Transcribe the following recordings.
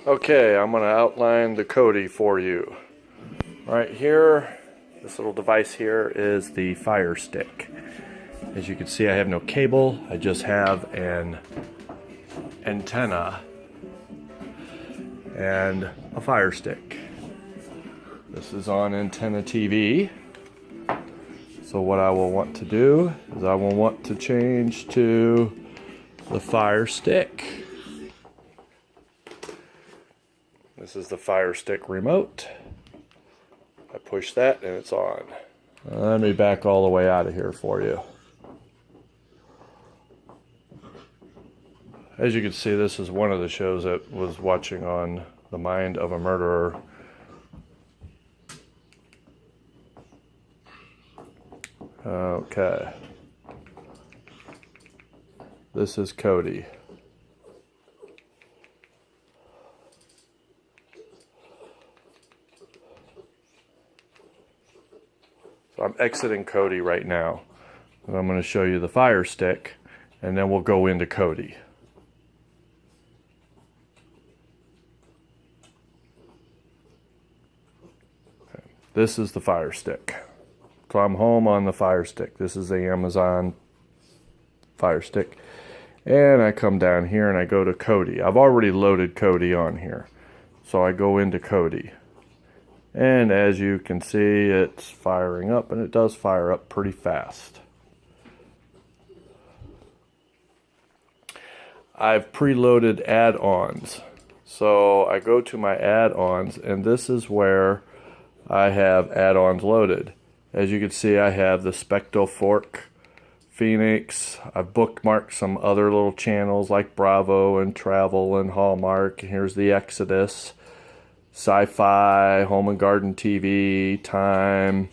Okay, I'm going to outline the Kodi for you. Right here, this little device here is the Fire Stick. As you can see, I have no cable. I just have an antenna and a Fire Stick. This is on antenna TV. So what I will want to do is I will want to change to the Fire Stick. This is the Fire Stick remote. I push that and it's on. Let me back all the way out of here for you. As you can see, this is one of the shows that was watching on The Mind of a Murderer. Okay. This is Kodi. So I'm exiting Kodi right now. And I'm going to show you the Fire Stick, and then we'll go into Kodi. Okay. This is the Fire Stick. So I'm home on the Fire Stick. This is the Amazon Fire Stick. And I come down here and I go to Kodi. I've already loaded Kodi on here. So I go into Kodi. And as you can see, it's firing up, and it does fire up pretty fast. I've preloaded add-ons. So I go to my add-ons, and this is where I have add-ons loaded. As you can see, I have the Specto Fork, Phoenix. I've bookmarked some other little channels like Bravo and Travel and Hallmark. Here's the Exodus. Sci-Fi, Home and Garden TV, Time.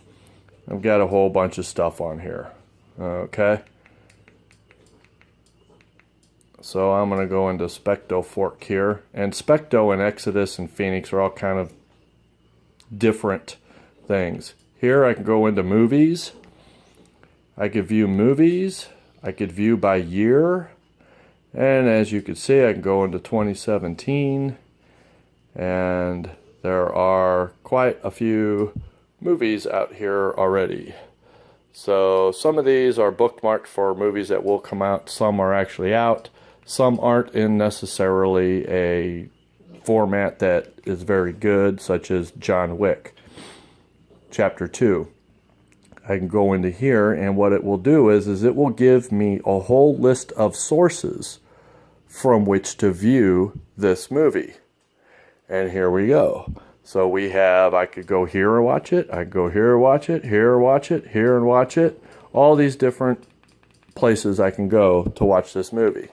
I've got a whole bunch of stuff on here. Okay. So I'm going to go into Specto Fork here. And Specto and Exodus and Phoenix are all kind of different things. Here I can go into movies. I could view movies. I could view by year. And as you can see, I can go into 2017. And there are quite a few movies out here already. So some of these are bookmarked for movies that will come out. Some are actually out. Some aren't in necessarily a format that is very good, such as John Wick, Chapter 2. I can go into here, and what it will do is it will give me a whole list of sources from which to view this movie. And here we go. So we have, I could go here and watch it. I could go here and watch it, here and watch it, here and watch it. All these different places I can go to watch this movie.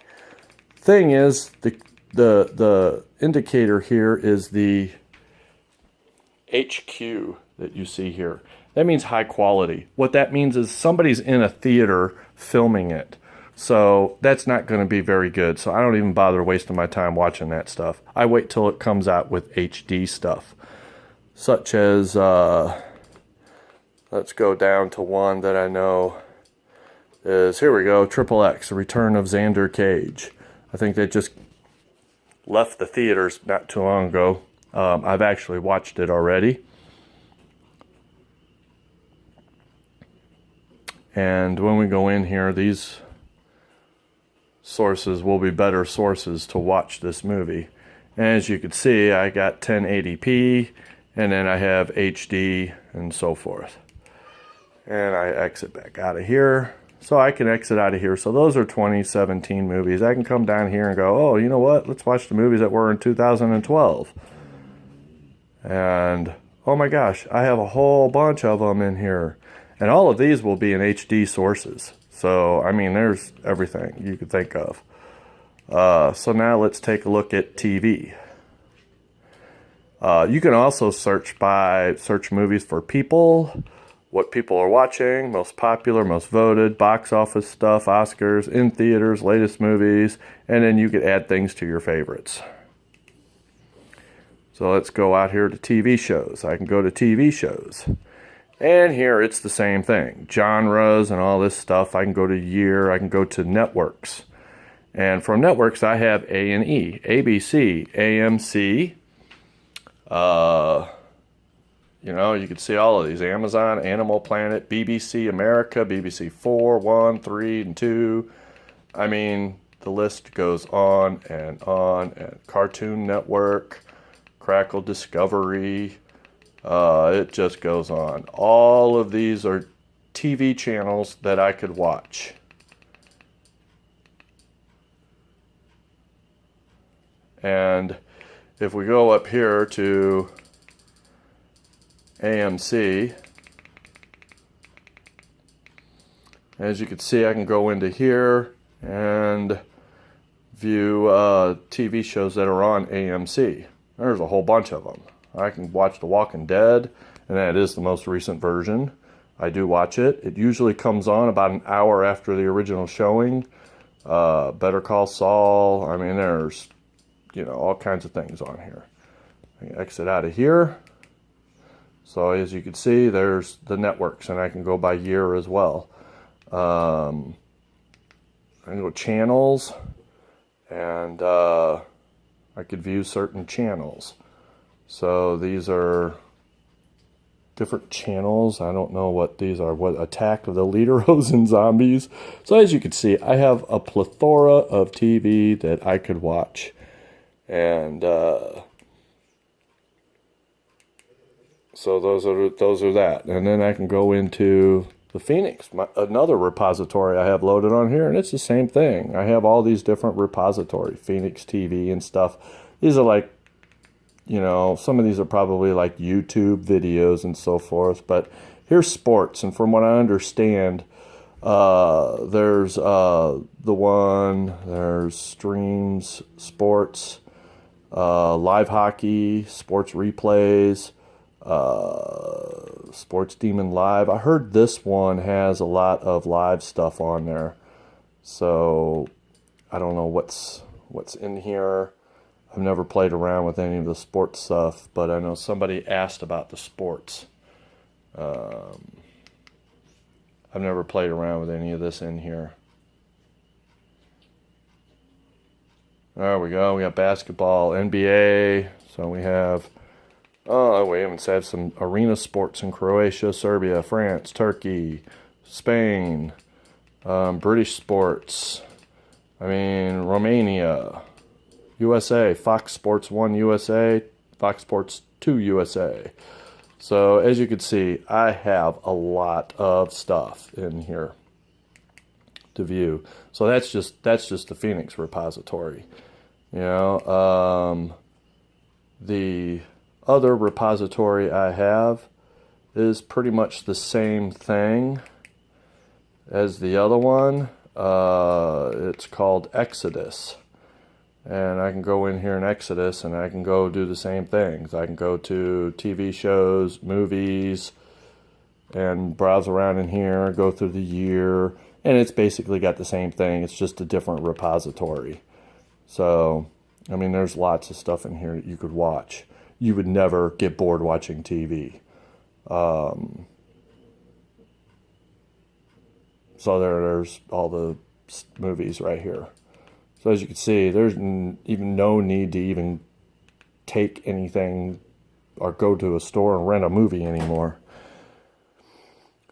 Thing is, the indicator here is the HQ that you see here. That means high quality. What that means is somebody's in a theater filming it. So that's not going to be very good. So I don't even bother wasting my time watching that stuff. I wait till it comes out with HD stuff. Such as, let's go down to one that I know is, here we go, Triple X, The Return of Xander Cage. I think they just left the theaters not too long ago. I've actually watched it already. And when we go in here, these sources will be better sources to watch this movie. And as you can see, I got 1080p, and then I have HD and so forth. And I exit back out of here. So I can exit out of here. So those are 2017 movies. I can come down here and go, oh, you know what? Let's watch the movies that were in 2012. And oh my gosh, I have a whole bunch of them in here. And all of these will be in HD sources. So, I mean, there's everything you could think of. So now let's take a look at TV. You can also search movies for people, what people are watching, most popular, most voted, box office stuff, Oscars, in theaters, latest movies, and then you could add things to your favorites. So let's go out here to TV shows. I can go to TV shows. And here it's the same thing. Genres and all this stuff. I can go to year. I can go to networks. And from networks, I have A&E, ABC, AMC. You know, you can see all of these. Amazon, Animal Planet, BBC America, BBC 4, 1, 3, and 2. I mean, the list goes on. And Cartoon Network, Crackle Discovery. It just goes on. All of these are TV channels that I could watch. And if we go up here to AMC, as you can see, I can go into here and view TV shows that are on AMC. There's a whole bunch of them. I can watch The Walking Dead, and that is the most recent version. I do watch it. It usually comes on about an hour after the original showing. Better Call Saul. I mean, there's, you know, all kinds of things on here. I can exit out of here. So as you can see, there's the networks, and I can go by year as well. I can go channels, and I could view certain channels. So these are different channels. I don't know what these are. What, Attack of the Lederhosen Zombies. So as you can see, I have a plethora of TV that I could watch. And so those are that. And then I can go into the Phoenix, another repository I have loaded on here, and it's the same thing. I have all these different repositories, Phoenix TV and stuff. These are like, you know, some of these are probably like YouTube videos and so forth. But here's sports, and from what I understand, there's there's streams, sports, live hockey, sports replays, Sports Demon Live. I heard this one has a lot of live stuff on there. So I don't know what's in here. I've never played around with any of the sports stuff, but I know somebody asked about the sports. I've never played around with any of this in here. There we go. We got basketball, NBA. So we have, we even had some arena sports in Croatia, Serbia, France, Turkey, Spain, British sports. I mean, Romania, USA, Fox Sports 1 USA, Fox Sports 2 USA. So as you can see, I have a lot of stuff in here to view. So that's just the Phoenix repository. You know, the other repository I have is pretty much the same thing as the other one. It's called Exodus. And I can go in here in Exodus and I can go do the same things. I can go to TV shows, movies, and browse around in here, go through the year. And it's basically got the same thing. It's just a different repository. So, I mean, there's lots of stuff in here that you could watch. You would never get bored watching TV. So there's all the movies right here. So as you can see, there's even no need to even take anything or go to a store and rent a movie anymore.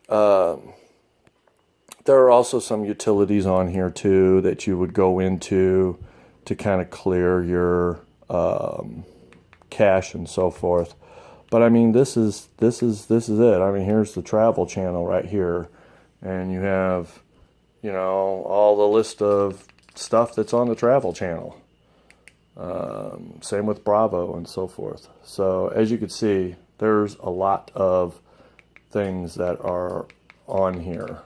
There are also some utilities on here too that you would go into to kind of clear your cache and so forth. But I mean, this is it. I mean, here's the travel channel right here, and you have, you know, all the list of stuff that's on the travel channel. Same with Bravo and so forth. So as you can see, there's a lot of things that are on here.